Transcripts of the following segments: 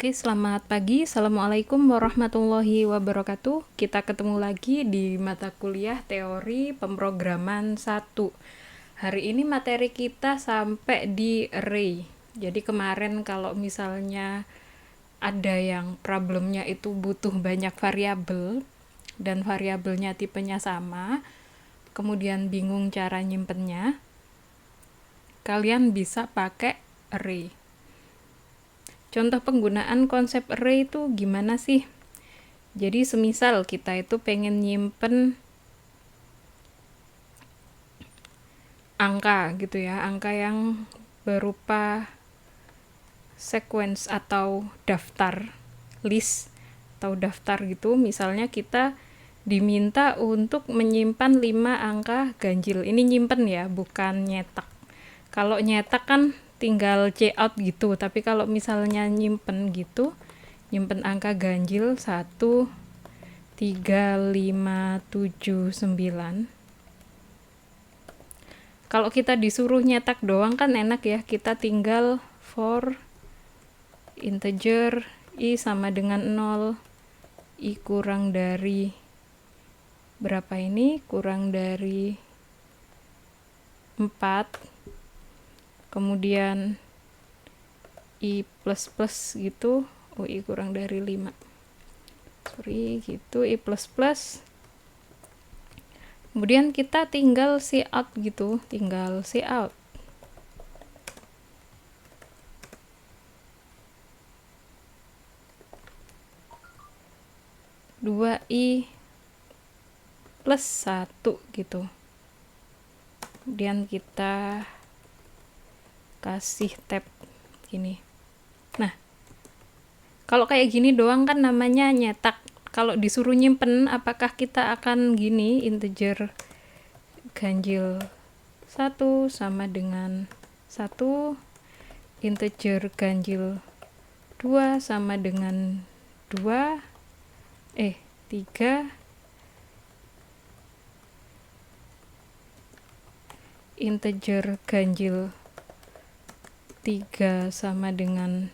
Oke, selamat pagi. Assalamualaikum warahmatullahi wabarakatuh. Kita ketemu lagi di mata kuliah teori pemrograman 1. Hari ini materi kita sampai di array. Jadi kemarin kalau misalnya ada yang problemnya itu butuh banyak variabel dan variabelnya tipenya sama, kemudian bingung cara nyimpennya, kalian bisa pakai array. Contoh penggunaan konsep array itu gimana sih? Jadi semisal kita itu pengen nyimpen angka gitu ya, angka yang berupa sequence atau daftar, list atau daftar gitu. Misalnya kita diminta untuk menyimpan 5 angka ganjil. Ini nyimpen ya, bukan nyetak. Kalau nyetak kan tinggal cout gitu, tapi kalau misalnya nyimpen gitu, nyimpen angka ganjil 1, 3, 5, 7, 9. Kalau kita disuruh nyetak doang kan enak ya, kita tinggal for integer i sama dengan 0, i kurang dari berapa ini? Kurang dari 4, kemudian i plus plus gitu, i kurang dari 5, gitu, i plus plus, kemudian kita tinggal cout gitu, tinggal cout. Dua i plus 1 gitu, kemudian kita kasih tab gini. Nah, kalau kayak gini doang kan namanya nyetak. Kalau disuruh nyimpen, apakah kita akan gini, integer ganjil 1 sama dengan 1, integer ganjil 2 sama dengan 2, 3, integer ganjil 3 sama dengan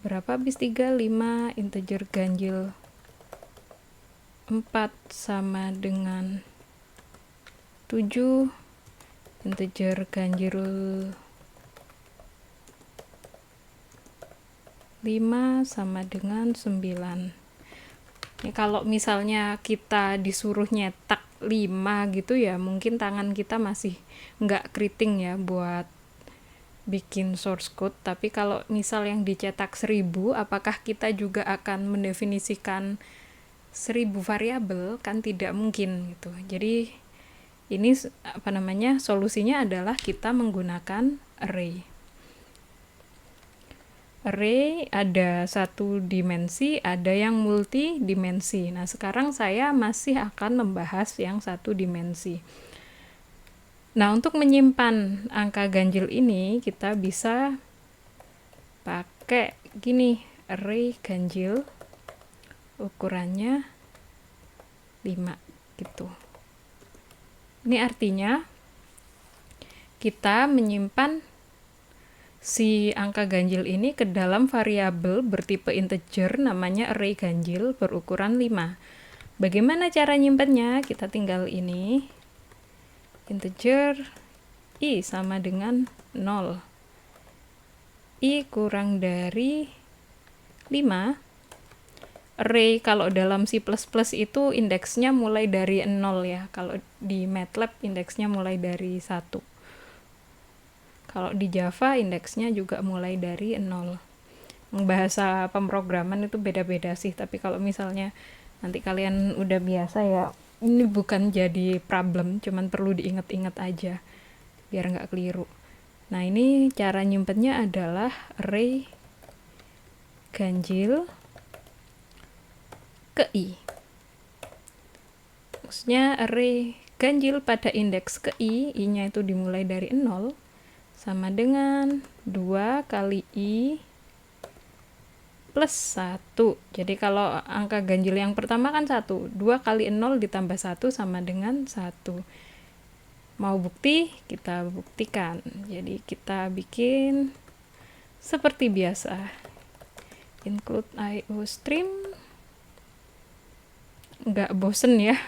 berapa habis 3? 5, integer ganjil 4 sama dengan 7, integer ganjil 5 sama dengan 9. Ya, kalau misalnya kita disuruh nyetak 5 gitu ya, mungkin tangan kita masih nggak keriting ya buat bikin source code. Tapi kalau misal yang dicetak 1000, apakah kita juga akan mendefinisikan 1000 variabel? Kan tidak mungkin gitu. Jadi ini solusinya adalah kita menggunakan array. Array ada satu dimensi, ada yang multidimensi. Nah, sekarang saya masih akan membahas yang satu dimensi. Nah, untuk menyimpan angka ganjil ini, kita bisa pakai gini, array ganjil, ukurannya 5, gitu. Ini artinya, kita menyimpan si angka ganjil ini ke dalam variabel bertipe integer namanya array ganjil berukuran 5. Bagaimana cara nyimpennya? Kita tinggal ini, integer i sama dengan 0, i kurang dari 5. Array kalau dalam C++ itu indeksnya mulai dari 0 ya, kalau di MATLAB indeksnya mulai dari 1. Kalau di Java indeksnya juga mulai dari 0. Bahasa pemrograman itu beda-beda sih, tapi kalau misalnya nanti kalian udah biasa ya, ini bukan jadi problem, cuman perlu diingat-ingat aja biar nggak keliru. Nah, ini cara nyimpennya adalah array ganjil ke i. Maksudnya array ganjil pada indeks ke i, i-nya itu dimulai dari 0, sama dengan 2 kali i plus 1. Jadi kalau angka ganjil yang pertama kan 1. 2 kali 0 ditambah 1 sama dengan 1. Mau bukti? Kita buktikan. Jadi kita bikin seperti biasa. include IOStream. Nggak bosen ya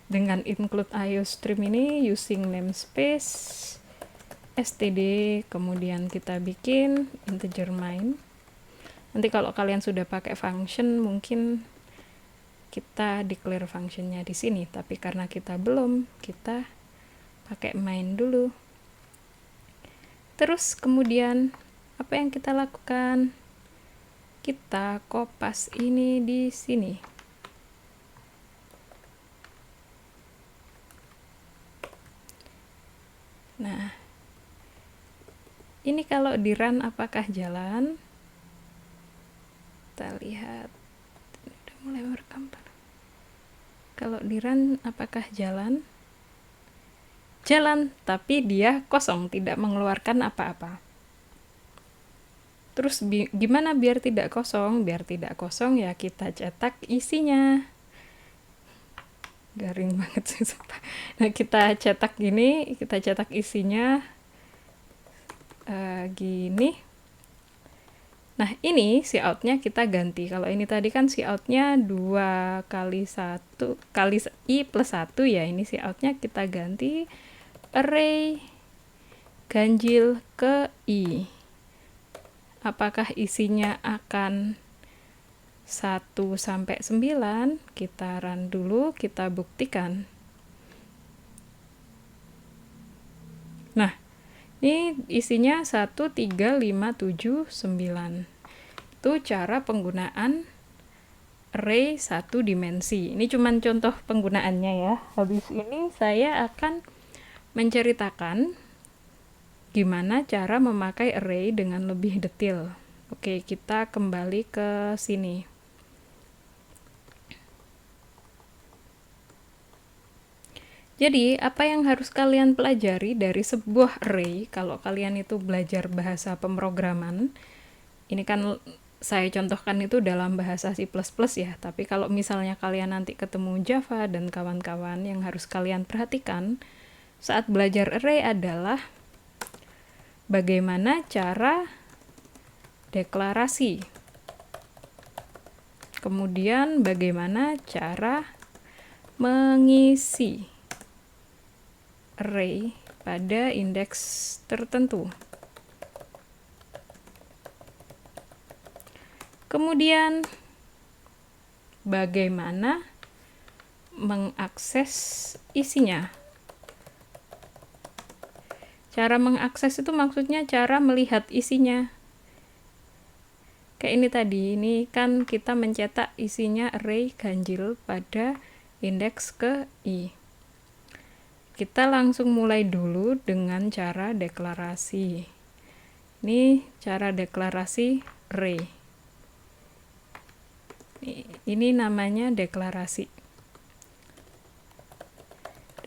dengan include IOStream ini, using namespace std, kemudian kita bikin integer main. Nanti kalau kalian sudah pakai function, mungkin kita declare functionnya di sini, tapi karena kita belum, kita pakai main dulu. Terus kemudian apa yang kita lakukan? Kita kopas ini di sini. Nah, ini kalau di run apakah jalan? Kita lihat, ini udah mulai merekam. Kalau di run apakah jalan? Jalan, tapi dia kosong, tidak mengeluarkan apa-apa. Terus gimana biar tidak kosong? Biar tidak kosong ya kita cetak isinya. Garing banget sih sumpah. Nah, kita cetak gini, kita cetak isinya gini. Nah, ini si outnya kita ganti. Kalau ini tadi kan si outnya 2 kali 1 kali i plus 1 ya. Ini si outnya kita ganti array ganjil ke i. Apakah isinya akan 1 sampai 9? Kita run dulu, kita buktikan. Nah, ini isinya 1, 3, 5, 7, 9. Itu cara penggunaan array 1 dimensi. Ini cuma contoh penggunaannya ya. Habis ini saya akan menceritakan gimana cara memakai array dengan lebih detail. Oke, kita kembali ke sini. Jadi, apa yang harus kalian pelajari dari sebuah array kalau kalian itu belajar bahasa pemrograman? Ini kan saya contohkan itu dalam bahasa C++ ya, tapi kalau misalnya kalian nanti ketemu Java dan kawan-kawan, yang harus kalian perhatikan saat belajar array adalah bagaimana cara deklarasi. Kemudian bagaimana cara mengisi array pada indeks tertentu. Kemudian bagaimana mengakses isinya. Cara mengakses itu maksudnya cara melihat isinya. Kayak ini tadi, ini kan kita mencetak isinya array ganjil pada indeks ke i. Kita langsung mulai dulu dengan cara deklarasi. Ini cara deklarasi array. Ini namanya deklarasi.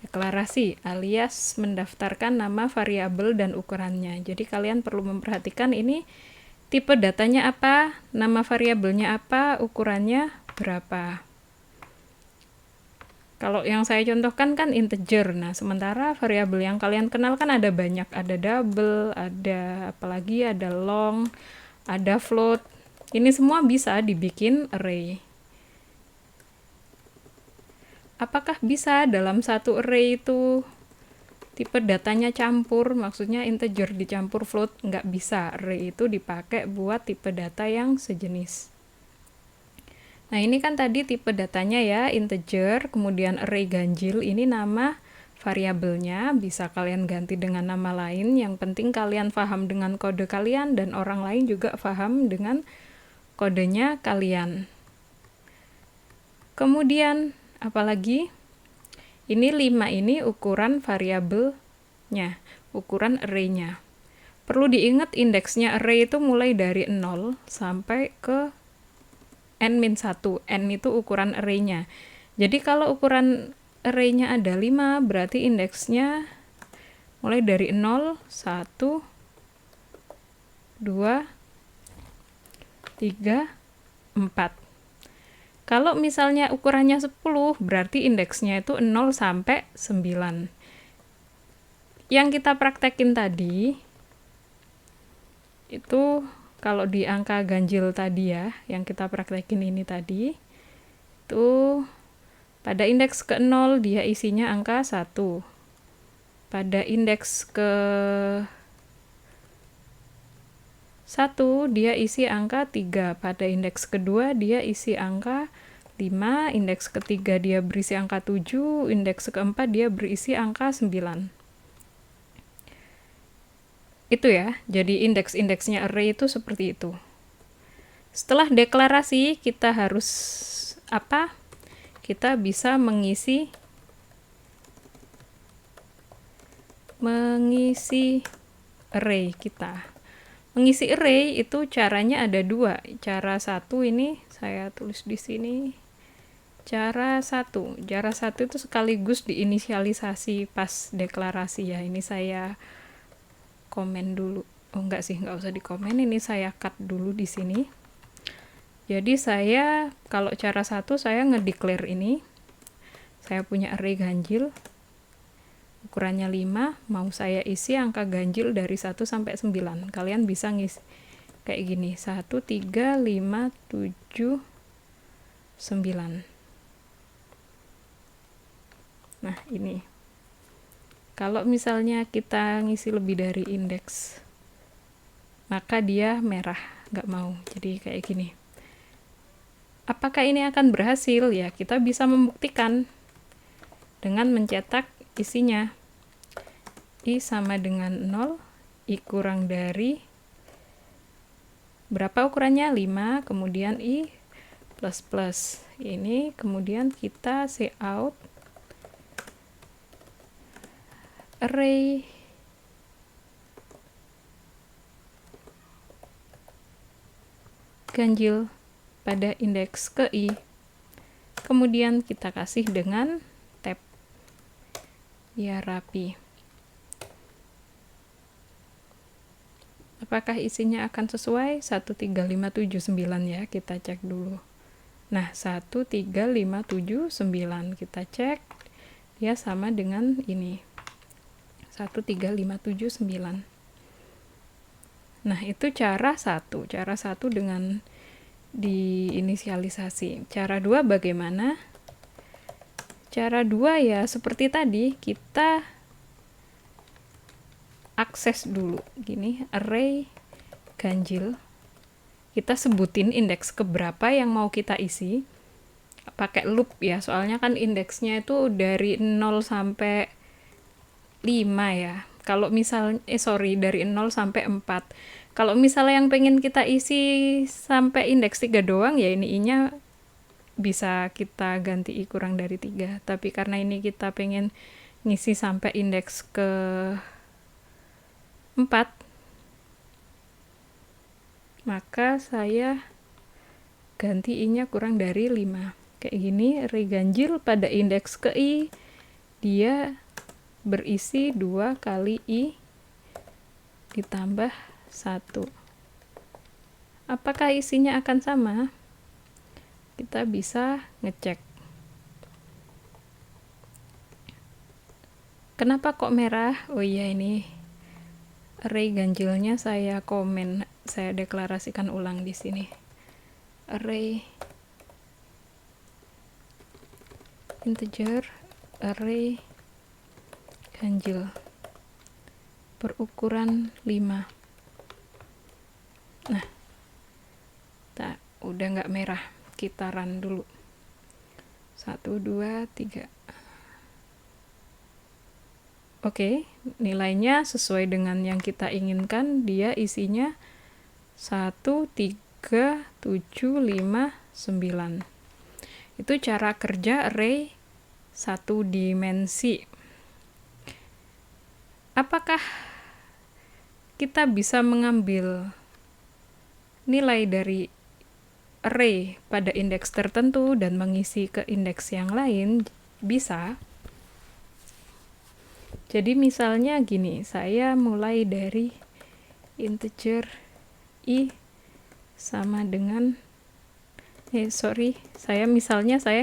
Deklarasi alias mendaftarkan nama variabel dan ukurannya. Jadi kalian perlu memperhatikan ini tipe datanya apa, nama variabelnya apa, ukurannya berapa. Kalau yang saya contohkan kan integer. Nah, sementara variabel yang kalian kenal kan ada banyak. Ada double, ada apalagi ada long, ada float. Ini semua bisa dibikin array. Apakah bisa dalam satu array itu tipe datanya campur? Maksudnya integer dicampur float? Nggak bisa. Array itu dipakai buat tipe data yang sejenis. Nah, ini kan tadi tipe datanya ya, integer, kemudian array ganjil, ini nama variabelnya, bisa kalian ganti dengan nama lain, yang penting kalian paham dengan kode kalian, dan orang lain juga paham dengan kodenya kalian. Kemudian, apalagi? Ini 5 ini ukuran variabelnya, ukuran array-nya. Perlu diingat indeksnya array itu mulai dari 0 sampai ke n-1, n itu ukuran array-nya. Jadi kalau ukuran array-nya ada 5, berarti indeksnya mulai dari 0, 1, 2, 3, 4. Kalau misalnya ukurannya 10, berarti indeksnya itu 0 sampai 9. Yang kita praktekin tadi, itu kalau di angka ganjil tadi ya, yang kita praktekin ini tadi, itu pada indeks ke 0 dia isinya angka 1. Pada indeks ke 1 dia isi angka 3. Pada indeks kedua dia isi angka 5. Indeks ketiga dia berisi angka 7. Indeks keempat dia berisi angka 9. Itu ya, jadi indeks-indeksnya array itu seperti itu. Setelah deklarasi, kita harus apa? Kita bisa mengisi array kita. Mengisi array itu caranya ada 2. Cara satu ini saya tulis di sini. Cara satu itu sekaligus diinisialisasi pas deklarasi ya. Ini saya komen dulu. Oh enggak sih, enggak usah dikomen. Ini saya cut dulu di sini. Jadi saya kalau cara satu saya ngedeclare ini. Saya punya array ganjil. Ukurannya 5, mau saya isi angka ganjil dari 1 sampai 9. Kalian bisa ngisi kayak gini, 1, 3, 5, 7, 9. Nah, ini. Kalau misalnya kita ngisi lebih dari indeks, maka dia merah, nggak mau. Jadi kayak gini. Apakah ini akan berhasil? Ya, kita bisa membuktikan dengan mencetak isinya. I sama dengan 0, I kurang dari berapa ukurannya? 5, kemudian I plus plus. Ini kemudian kita cout array ganjil pada indeks ke I. Kemudian kita kasih dengan tab biar rapi. Apakah isinya akan sesuai? 13579 ya, kita cek dulu. Nah, 13579 kita cek, dia sama dengan ini. 13579. Nah, itu cara satu. Cara satu dengan diinisialisasi. Cara dua bagaimana? Cara dua ya seperti tadi, kita akses dulu gini, array ganjil. Kita sebutin indeks keberapa yang mau kita isi. Pakai loop ya, soalnya kan indeksnya itu dari 0 sampai 5 ya. Kalau misal dari 0 sampai 4. Kalau misalnya yang pengen kita isi sampai indeks 3 doang ya ini I-nya bisa kita ganti I kurang dari 3. Tapi karena ini kita pengen ngisi sampai indeks ke 4, maka saya ganti I-nya kurang dari 5. Kayak gini, array ganjil pada indeks ke I, dia berisi 2 kali I ditambah 1. Apakah isinya akan sama? Kita bisa ngecek. Kenapa kok merah? Oh iya, ini array ganjilnya saya komen, saya deklarasikan ulang di sini. Array integer, array ganjil berukuran 5. Nah, udah nggak merah, kita run dulu. 1, 2, 3. Oke, nilainya sesuai dengan yang kita inginkan, dia isinya 1, 3, 7, 5, 9. Itu cara kerja array 1 dimensi. Apakah kita bisa mengambil nilai dari array pada indeks tertentu dan mengisi ke indeks yang lain? Bisa. Jadi misalnya gini, saya mulai dari integer I sama dengan saya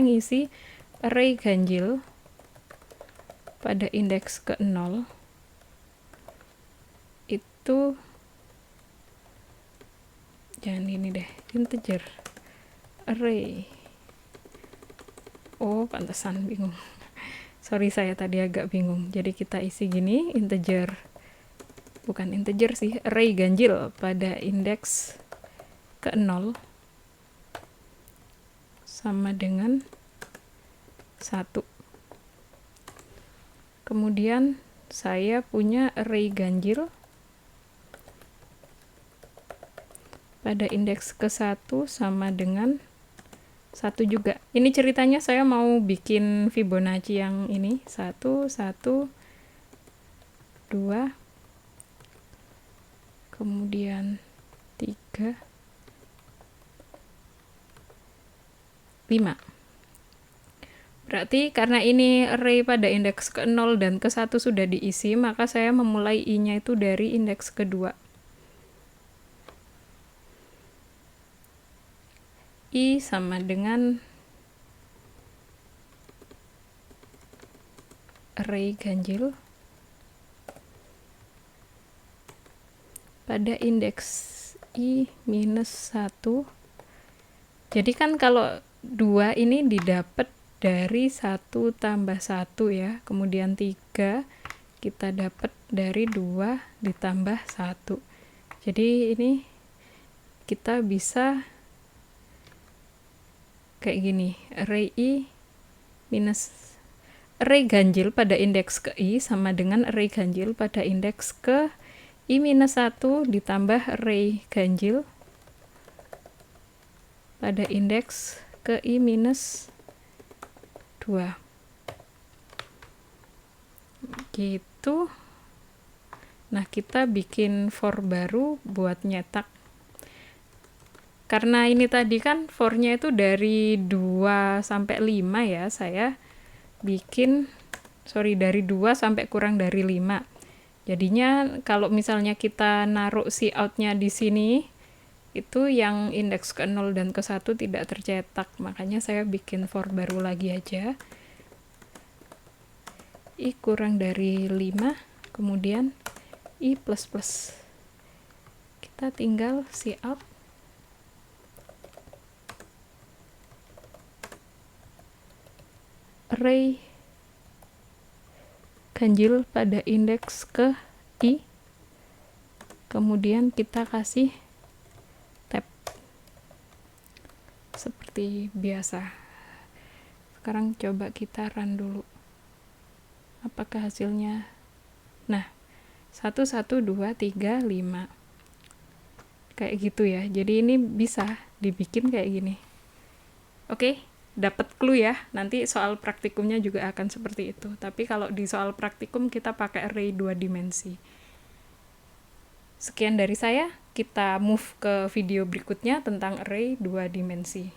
ngisi array ganjil pada indeks ke 0 itu jangan ini deh, integer array. Oh, pantesan bingung. Sorry, saya tadi agak bingung. Jadi kita isi gini, integer, bukan integer sih, array ganjil pada indeks ke 0 sama dengan 1. Kemudian saya punya array ganjil pada indeks ke 1 sama dengan 1 juga. Ini ceritanya saya mau bikin Fibonacci yang ini, 1, 1, 2, kemudian 3, 5. Berarti karena ini array pada indeks ke 0 dan ke 1 sudah diisi, maka saya memulai i-nya itu dari indeks kedua. I sama dengan array ganjil pada indeks i minus 1. Jadi kan kalau 2 ini didapat dari 1 tambah 1 ya, kemudian 3 kita dapat dari 2 ditambah 1. Jadi ini kita bisa kayak gini, array i minus array ganjil pada indeks ke i sama dengan array ganjil pada indeks ke i minus 1 ditambah array ganjil pada indeks ke i minus 2. Gitu. Nah, kita bikin for baru buat nyetak. Karena ini tadi kan for-nya itu dari 2 sampai 5 ya, saya bikin, dari 2 sampai kurang dari 5. Jadinya kalau misalnya kita naruh si out-nya di sini, itu yang indeks ke 0 dan ke 1 tidak tercetak. Makanya saya bikin for baru lagi aja. I kurang dari 5, kemudian i plus plus. Kita tinggal si out. Array ganjil pada indeks ke i, kemudian kita kasih tab seperti biasa. Sekarang coba kita run dulu, apakah hasilnya. Nah, 1, 1, 2, 3, 5 kayak gitu ya. Jadi ini bisa dibikin kayak gini. Oke, dapat clue ya. Nanti soal praktikumnya juga akan seperti itu. Tapi kalau di soal praktikum kita pakai array 2 dimensi. Sekian dari saya. Kita move ke video berikutnya tentang array 2 dimensi.